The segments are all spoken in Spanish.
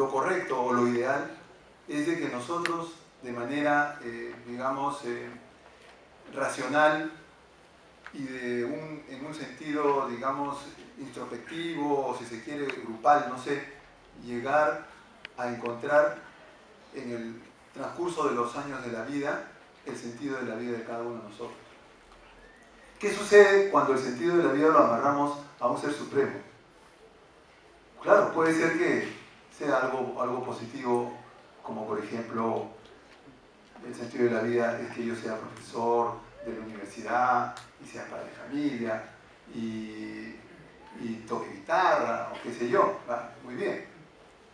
lo correcto o lo ideal es de que nosotros de manera, digamos, racional y en un sentido, digamos, introspectivo o si se quiere grupal, no sé, llegar a encontrar en el transcurso de los años de la vida el sentido de la vida de cada uno de nosotros. ¿Qué sucede cuando el sentido de la vida lo amarramos a un ser supremo? Claro, puede ser que sea algo positivo, como por ejemplo, el sentido de la vida es que yo sea profesor de la universidad y sea padre de familia y toque guitarra o qué sé yo, ¿va? Muy bien.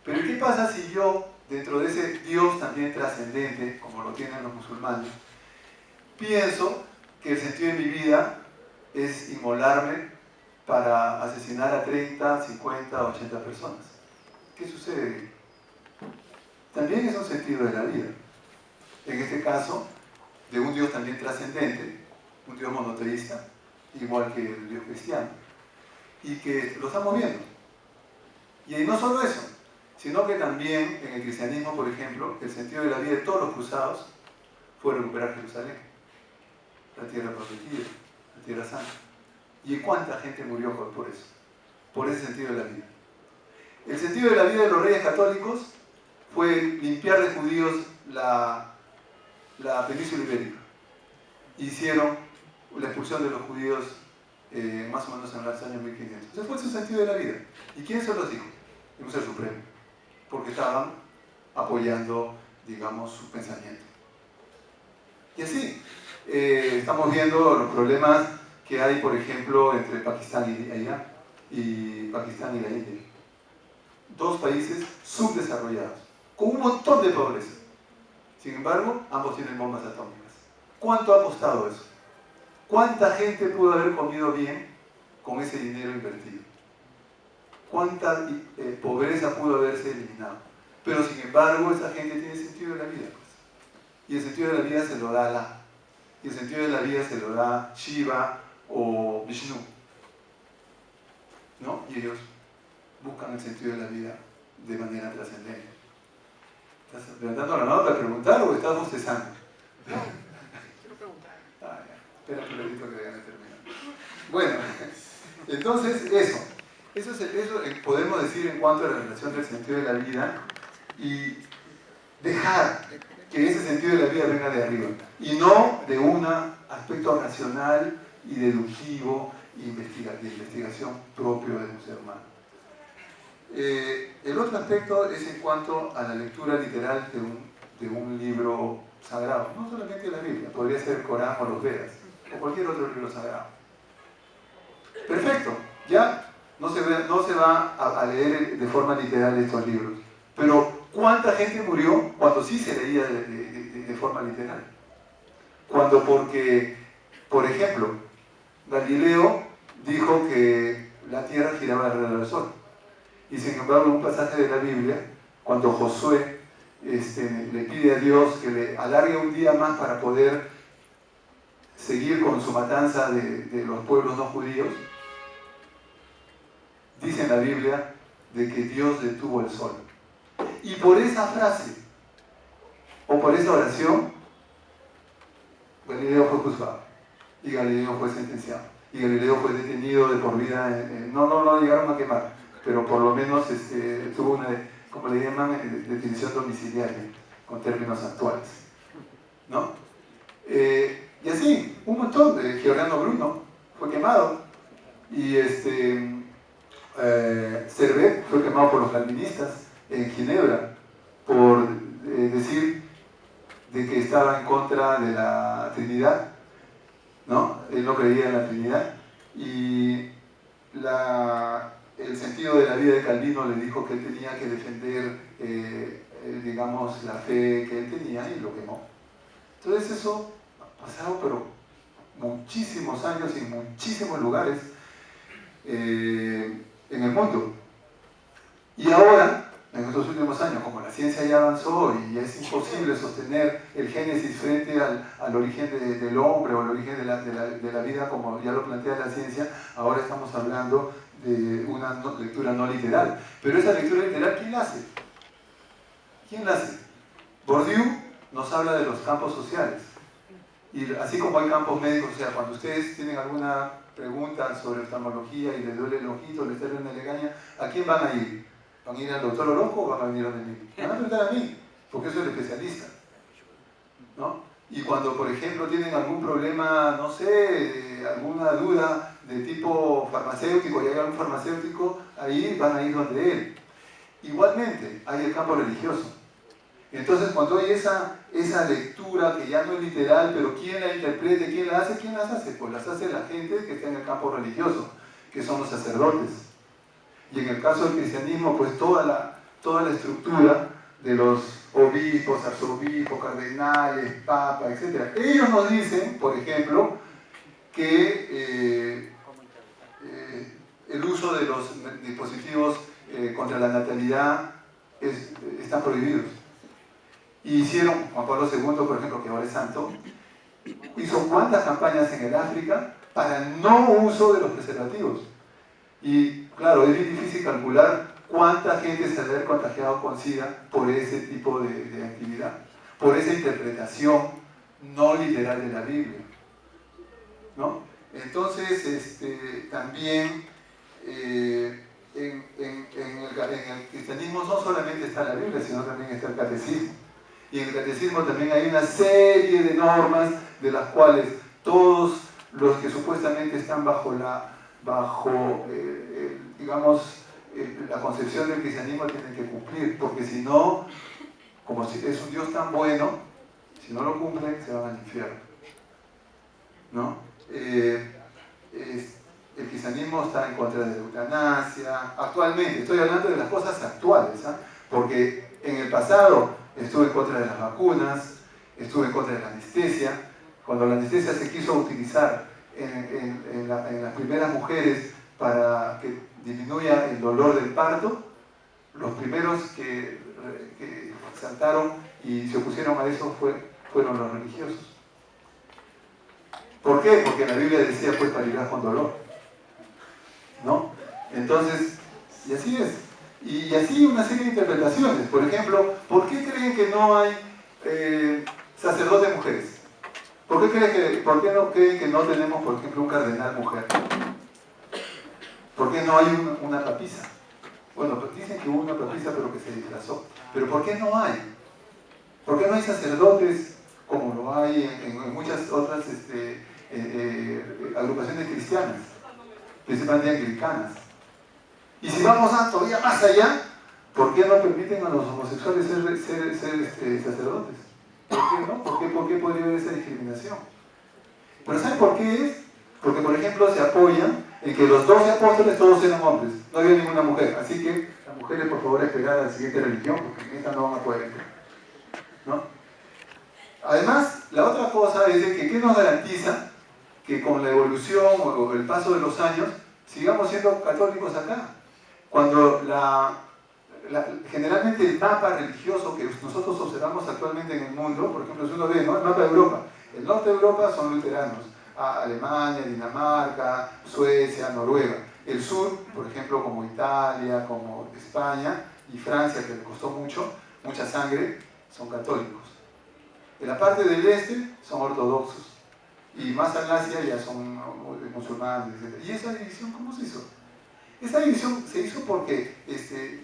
Pero ¿qué pasa si yo, dentro de ese Dios también trascendente, como lo tienen los musulmanes, pienso que el sentido de mi vida es inmolarme para asesinar a 30, 50, 80 personas? ¿Qué sucede? También es un sentido de la vida. En este caso, de un Dios también trascendente, un Dios monoteísta, igual que el Dios cristiano, y que lo estamos viendo. Y no solo eso, sino que también en el cristianismo, por ejemplo, el sentido de la vida de todos los cruzados fue recuperar Jerusalén, la tierra protegida, la tierra santa. ¿Y cuánta gente murió por eso? Por ese sentido de la vida. El sentido de la vida de los reyes católicos fue limpiar de judíos la península ibérica. Hicieron la expulsión de los judíos más o menos en los años 1500. Ese fue su sentido de la vida. ¿Y quién se los dijo? Un ser supremo. Porque estaban apoyando, digamos, su pensamiento. Y así, estamos viendo los problemas que hay, por ejemplo, entre Pakistán y Irán, y Pakistán y la India. Dos países subdesarrollados, con un montón de pobreza. Sin embargo, ambos tienen bombas atómicas. ¿Cuánto ha costado eso? ¿Cuánta gente pudo haber comido bien con ese dinero invertido? ¿Cuánta pobreza pudo haberse eliminado? Pero sin embargo, esa gente tiene sentido de la vida. Pues. Y el sentido de la vida se lo da Alá. Y el sentido de la vida se lo da Shiva o Vishnu. ¿No? Y ellos buscan el sentido de la vida de manera trascendente. ¿Estás levantando la mano para preguntar o estás bostezando? Quiero preguntar. Ah, ya. Espera un ratito que vayan a terminar. Bueno, entonces eso podemos decir en cuanto a la relación del sentido de la vida y dejar que ese sentido de la vida venga de arriba y no de un aspecto racional y deductivo de investigación propio de un ser humano. El otro aspecto es en cuanto a la lectura literal de un libro sagrado, no solamente la Biblia, podría ser el Corán o los Vedas, o cualquier otro libro sagrado. Perfecto, ya no se va a leer de forma literal estos libros, pero ¿cuánta gente murió cuando sí se leía de forma literal? Cuando porque, por ejemplo, Galileo dijo que la Tierra giraba alrededor del Sol. Y sin embargo, un pasaje de la Biblia, cuando Josué le pide a Dios que le alargue un día más para poder seguir con su matanza de los pueblos no judíos, dice en la Biblia de que Dios detuvo el sol. Y por esa frase, o por esa oración, Galileo fue juzgado. Y Galileo fue sentenciado. Y Galileo fue detenido de por vida. No llegaron a quemar, pero por lo menos tuvo una, como le llaman, detención domiciliaria, con términos actuales. ¿No? Y así, un montón de Giordano Bruno fue quemado. Y Servet fue quemado por los calvinistas en Ginebra por decir de que estaba en contra de la Trinidad, ¿no? Él no creía en la Trinidad y el sentido de la vida de Calvino le dijo que él tenía que defender, digamos, la fe que él tenía y lo quemó. Entonces eso ha pasado, pero muchísimos años y en muchísimos lugares en el mundo. Y ahora, en estos últimos años, como la ciencia ya avanzó y es imposible sostener el génesis frente al origen del hombre o al origen de la vida como ya lo plantea la ciencia, ahora estamos hablando de una lectura no literal. Pero esa lectura literal, ¿quién la hace? ¿Quién la hace? Bourdieu nos habla de los campos sociales. Y así como hay campos médicos, o sea, cuando ustedes tienen alguna pregunta sobre oftalmología y les duele el ojito, les duele una legaña, ¿a quién van a ir? ¿Van a ir al doctor Orozco o van a venir a mí? Van a preguntar a mí, porque soy el especialista, ¿no? Y cuando, por ejemplo, tienen algún problema, no sé, alguna duda de tipo farmacéutico, y hay algún farmacéutico, ahí van a ir donde él. Igualmente, hay el campo religioso. Entonces, cuando hay esa lectura que ya no es literal, pero ¿quién la interprete? ¿Quién la hace? ¿Quién las hace? Pues las hace la gente que está en el campo religioso, que son los sacerdotes. Y en el caso del cristianismo, pues toda la estructura de los obispos, arzobispos, cardenales, papas, etc. Ellos nos dicen, por ejemplo, que el uso de los dispositivos contra la natalidad están prohibidos. Y hicieron, Juan Pablo II, por ejemplo, que ahora es santo, hizo cuántas campañas en el África para el no uso de los preservativos. Y claro, es bien difícil calcular cuánta gente se debe haber contagiado con SIDA por ese tipo de actividad, por esa interpretación no literal de la Biblia, ¿no? Entonces, también en el cristianismo no solamente está la Biblia, sino también está el catecismo. Y en el catecismo también hay una serie de normas de las cuales todos los que supuestamente están bajo digamos, la concepción del cristianismo tienen que cumplir, porque si no, como si es un Dios tan bueno, si no lo cumplen, se van al infierno, ¿no? El cristianismo está en contra de la eutanasia, actualmente, estoy hablando de las cosas actuales, ¿eh? Porque en el pasado estuve en contra de las vacunas, estuve en contra de la anestesia. Cuando la anestesia se quiso utilizar en las primeras mujeres para que disminuya el dolor del parto, los primeros que saltaron y se opusieron a eso fueron los religiosos. ¿Por qué? Porque la Biblia decía, pues parirás con dolor, ¿no? Entonces, y así es. Y así una serie de interpretaciones. Por ejemplo, ¿por qué creen que no hay sacerdotes mujeres? ¿Por qué no creen que no tenemos, por ejemplo, un cardenal mujer? ¿Por qué no hay una papisa? Bueno, pues dicen que hubo una papisa pero que se disfrazó. Pero ¿por qué no hay? ¿Por qué no hay sacerdotes como lo hay en muchas otras agrupaciones cristianas, principalmente anglicanas? Y si vamos todavía más allá, ¿por qué no permiten a los homosexuales ser sacerdotes? ¿Por qué no? ¿Por qué podría haber esa discriminación? Pero ¿saben por qué es? Porque, por ejemplo, se apoyan en que los 12 apóstoles todos eran hombres, no había ninguna mujer. Así que las mujeres, por favor, esperar a la siguiente religión, porque en esta no van a poder entrar, ¿no? Además, la otra cosa es de que ¿qué nos garantiza que con la evolución o el paso de los años sigamos siendo católicos acá? Cuando generalmente el mapa religioso que nosotros observamos actualmente en el mundo, por ejemplo, si uno ve, ¿no?, el mapa de Europa, el norte de Europa son luteranos, Alemania, Dinamarca, Suecia, Noruega. El sur, por ejemplo, como Italia, como España y Francia, que le costó mucha sangre, son católicos. En la parte del este son ortodoxos y más al Asia ya son musulmanes, etc. ¿Y esa división cómo se hizo? Esa división se hizo porque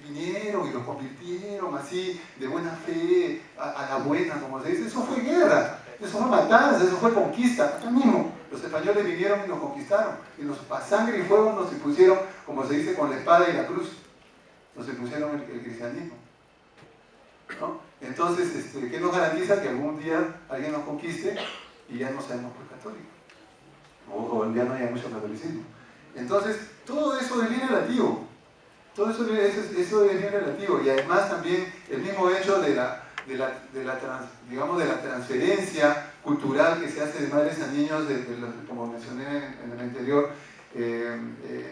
vinieron y los convirtieron así de buena fe a la buena, como se dice. Eso fue guerra, eso fue matanza, eso fue conquista. Acá mismo los españoles vinieron y nos conquistaron y a sangre y fuego nos impusieron, como se dice, con la espada y la cruz, nos impusieron el cristianismo, ¿no? Entonces, ¿qué nos garantiza? Que algún día alguien nos conquiste y ya no seamos por católicos, o ya no haya mucho catolicismo. Entonces, todo eso es bien relativo. Todo eso es bien relativo. Y además también el mismo hecho de la transferencia cultural que se hace de madres a niños, como mencioné en la anterior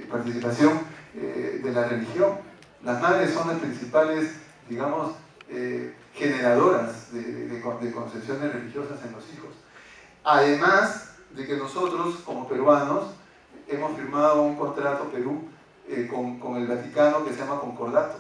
participación, de la religión. Las madres son las principales, digamos, generadoras de concepciones religiosas en los hijos. Además de que nosotros, como peruanos, hemos firmado un contrato, Perú, con el Vaticano, que se llama Concordato.